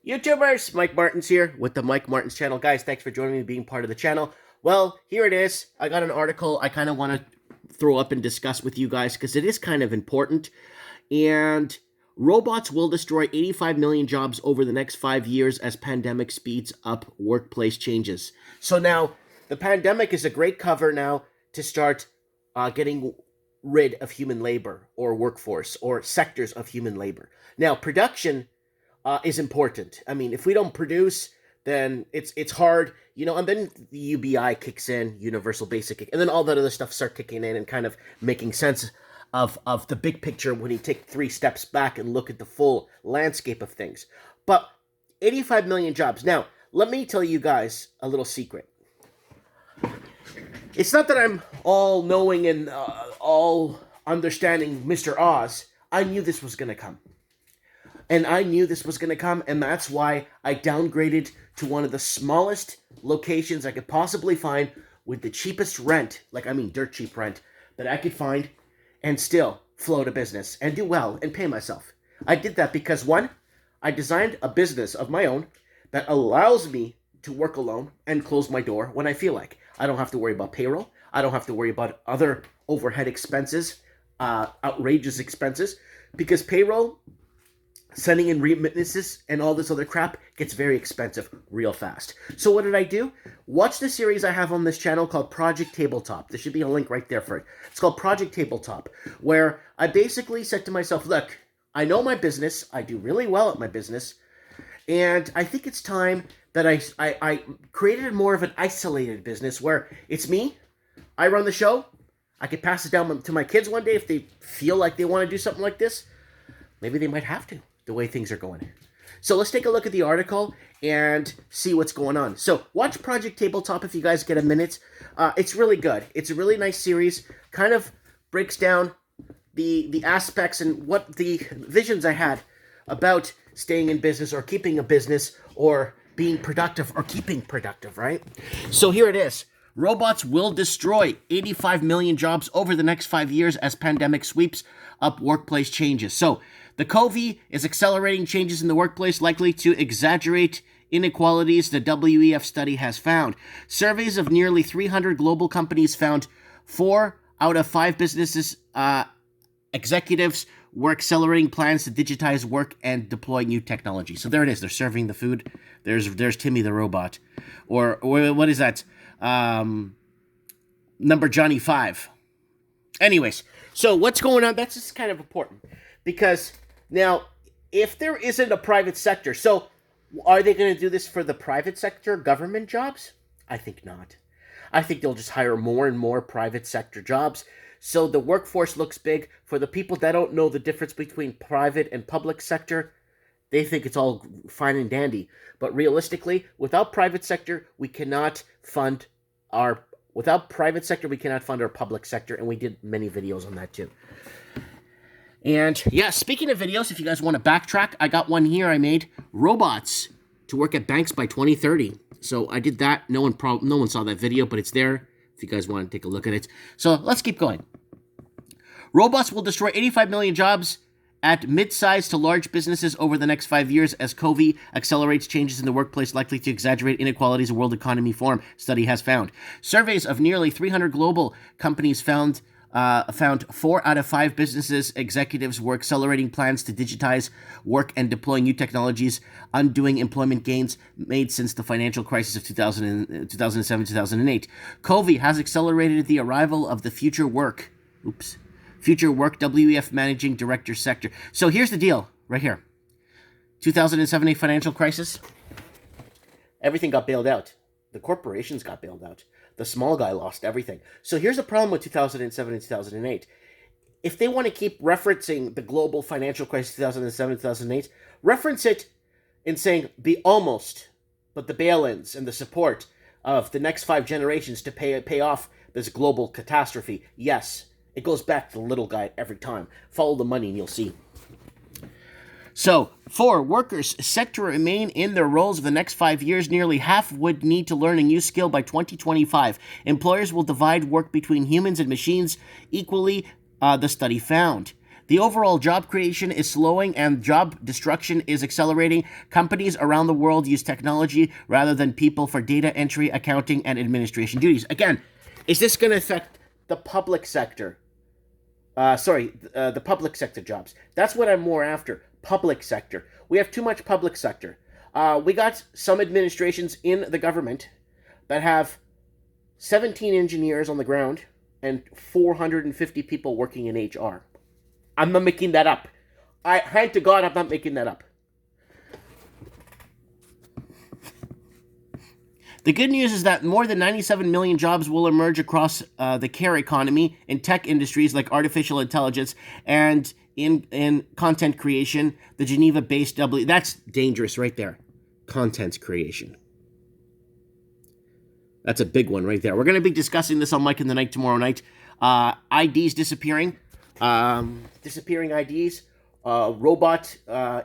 YouTubers, Mike Martins here with the Mike Martins channel. Guys, thanks for joining me, being part of the channel. Well, here it is. I got an article I kind of want to throw up and discuss with you guys because it is kind of important. And robots will destroy 85 million jobs over the next 5 years as pandemic speeds up workplace changes. So now, the pandemic is a great cover now to start getting rid of human labor or workforce or sectors of human labor. Now, production is important. I mean, if we don't produce, then it's hard, and then the UBI kicks in, Universal Basic, and then all that other stuff start kicking in and kind of making sense of the big picture when you take 3 steps back and look at the full landscape of things. But 85 million jobs. Now, let me tell you guys a little secret. It's not that I'm all knowing and all understanding Mr. Oz. I knew this was going to come. And I knew this was going to come, and that's why I downgraded to one of the smallest locations I could possibly find with the cheapest rent, dirt cheap rent, that I could find and still float a business and do well and pay myself. I did that because, one, I designed a business of my own that allows me to work alone and close my door when I feel like. I don't have to worry about payroll. I don't have to worry about other overhead expenses, outrageous expenses, because payroll, sending in remittances and all this other crap gets very expensive real fast. So what did I do? Watch the series I have on this channel called Project Tabletop. There should be a link right there for it. It's called Project Tabletop, where I basically said to myself, look, I know my business. I do really well at my business. And I think it's time that I created more of an isolated business where it's me. I run the show. I could pass it down to my kids one day if they feel like they want to do something like this. Maybe they might have to, the way things are going. So let's take a look at the article and see what's going on. So watch Project Tabletop if you guys get a minute. It's really good. It's a really nice series. Kind of breaks down the aspects and what the visions I had about staying in business or keeping a business or being productive or keeping productive, right? So here it is. Robots will destroy 85 million jobs over the next 5 years as pandemic sweeps up workplace changes. So the COVID is accelerating changes in the workplace, likely to exaggerate inequalities, the WEF study has found. Surveys of nearly 300 global companies found 4 out of 5 businesses executives were accelerating plans to digitize work and deploy new technology. So there it is. They're serving the food. There's Timmy the robot. Or what is that? Number Johnny 5. Anyways, so what's going on? That's just kind of important. Because now, if there isn't a private sector, so are they going to do this for the private sector, government jobs? I think not. I think they'll just hire more and more private sector jobs. So the workforce looks big. For the people that don't know the difference between private and public sector, they think it's all fine and dandy. But realistically, without private sector, we cannot fund our public sector, and we did many videos on that too. And yeah, speaking of videos, if you guys want to backtrack, I got one here I made. Robots to work at banks by 2030. So I did that. No one saw that video, but it's there if you guys want to take a look at it. So let's keep going. Robots will destroy 85 million jobs at mid-sized to large businesses over the next 5 years as COVID accelerates changes in the workplace, likely to exaggerate inequalities a World Economy Forum study has found. Surveys of nearly 300 global companies found 4 out of 5 businesses executives were accelerating plans to digitize work and deploying new technologies, undoing employment gains made since the financial crisis of 2007-2008. COVID has accelerated the arrival of the Future Work WEF Managing Director sector. So here's the deal right here. 2007 financial crisis, everything got bailed out. The corporations got bailed out. The small guy lost everything. So here's the problem with 2007 and 2008. If they want to keep referencing the global financial crisis 2007, 2008, reference it in saying the almost, but the bail-ins and the support of the next 5 generations to pay off this global catastrophe. Yes, it goes back to the little guy every time. Follow the money and you'll see. So, for workers set to remain in their roles for the next 5 years, nearly half would need to learn a new skill by 2025. Employers will divide work between humans and machines equally, the study found. The overall job creation is slowing and job destruction is accelerating. Companies around the world use technology rather than people for data entry, accounting, and administration duties. Again, is this going to affect the public sector? The public sector jobs. That's what I'm more after. Public sector. We have too much public sector. We got some administrations in the government that have 17 engineers on the ground and 450 people working in HR. I'm not making that up. I hand to God, I'm not making that up. The good news is that more than 97 million jobs will emerge across the care economy in tech industries like artificial intelligence and in content creation, the Geneva-based that's dangerous right there. Content creation. That's a big one right there. We're going to be discussing this on Mike in the Night tomorrow night. IDs disappearing. Disappearing IDs.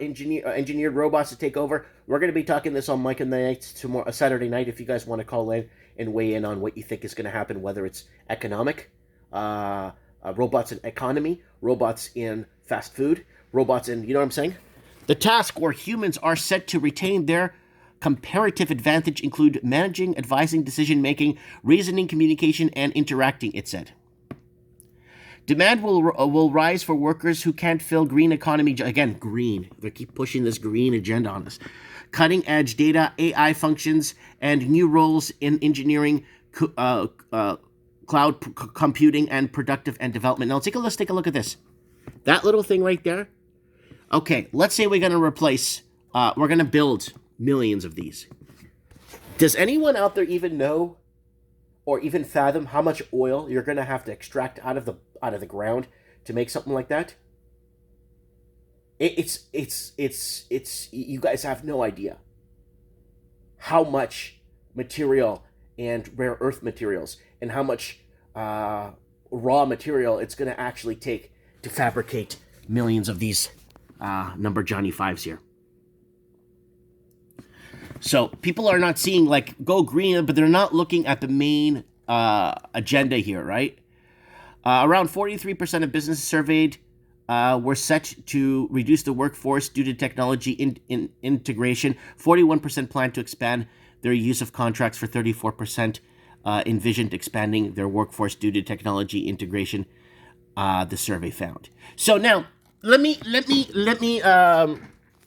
Engineered robots to take over. We're going to be talking this on Mike in the Night tomorrow, Saturday night, if you guys want to call in and weigh in on what you think is going to happen, whether it's economic, robots in economy, robots in fast food, robots in, you know what I'm saying? The task where humans are set to retain their comparative advantage include managing, advising, decision-making, reasoning, communication, and interacting, it said. Demand will rise for workers who can't fill green economy. Again, green. They keep pushing this green agenda on us. Cutting-edge data, AI functions, and new roles in engineering, cloud computing, and productive and development. Now, let's take a look at this. That little thing right there. Okay, let's say we're going to replace, we're going to build millions of these. Does anyone out there even know or even fathom how much oil you're going to have to extract out of the ground to make something like that? It's you guys have no idea how much material and rare earth materials and how much raw material it's going to actually take to fabricate millions of these number Johnny Fives here. So people are not seeing like go green, but they're not looking at the main agenda here, right? Around 43% of businesses surveyed were set to reduce the workforce due to technology integration. 41% plan to expand their use of contracts. For 34% envisioned expanding their workforce due to technology integration. The survey found. So now let me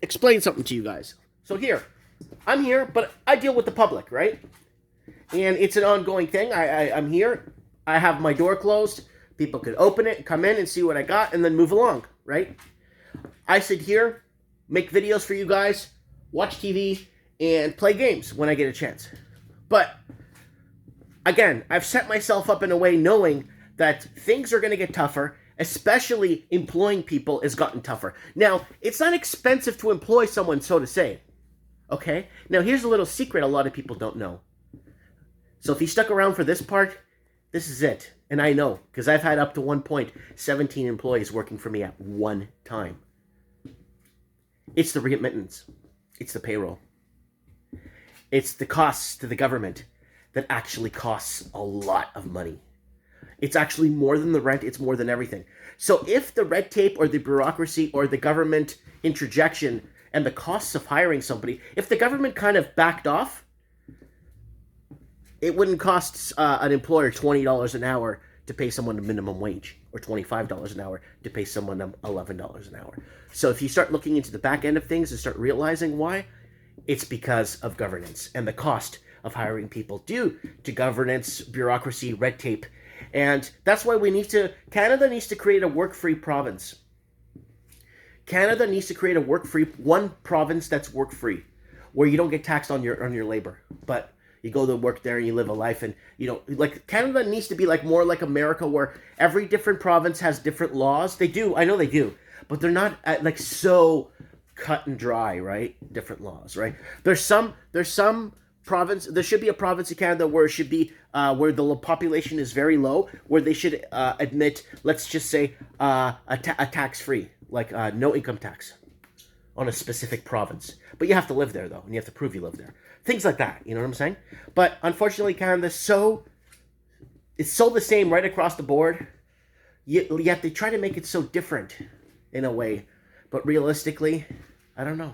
explain something to you guys. So here, I'm here, but I deal with the public, right? And it's an ongoing thing. I'm here. I have my door closed. People could open it, come in and see what I got, and then move along, right? I sit here, make videos for you guys, watch TV, and play games when I get a chance. But, again, I've set myself up in a way knowing that things are going to get tougher, especially employing people has gotten tougher. Now, it's not expensive to employ someone, so to say. Okay? Now, here's a little secret a lot of people don't know. So if you stuck around for this part, this is it. And I know, because I've had up to one point 17 employees working for me at one time. It's the remittance. It's the payroll. It's the costs to the government that actually costs a lot of money. It's actually more than the rent. It's more than everything. So if the red tape or the bureaucracy or the government interjection and the costs of hiring somebody, if the government kind of backed off, it wouldn't cost an employer $20 an hour to pay someone a minimum wage, or $25 an hour to pay someone $11 an hour. So if you start looking into the back end of things and start realizing why, it's because of governance and the cost of hiring people due to governance, bureaucracy, red tape. And that's why Canada needs to create a work-free province. Canada needs to create one province that's work-free, where you don't get taxed on your labor, but you go to work there and you live a life, and like Canada needs to be like more like America, where every different province has different laws. They do, I know they do, but they're not like so cut and dry, right? Different laws, right? There's some province. There should be a province in Canada where it should be where the population is very low, where they should admit, let's just say, a tax free, like no income tax on a specific province. But you have to live there though, and you have to prove you live there. Things like that, you know what I'm saying? But unfortunately, Canada's it's so the same right across the board, yet they try to make it so different. in a way. But realistically, I don't know.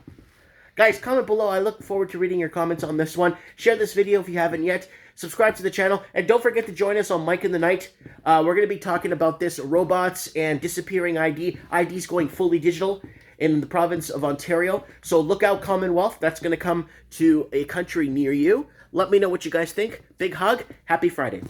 Guys, comment below. I look forward to reading your comments on this one. Share this video if you haven't yet. Subscribe to the channel. And don't forget to join us on Mike in the Night. We're going to be talking about this, robots and disappearing ID. IDs going fully digital in the province of Ontario. So look out, Commonwealth. That's going to come to a country near you. Let me know what you guys think. Big hug. Happy Friday.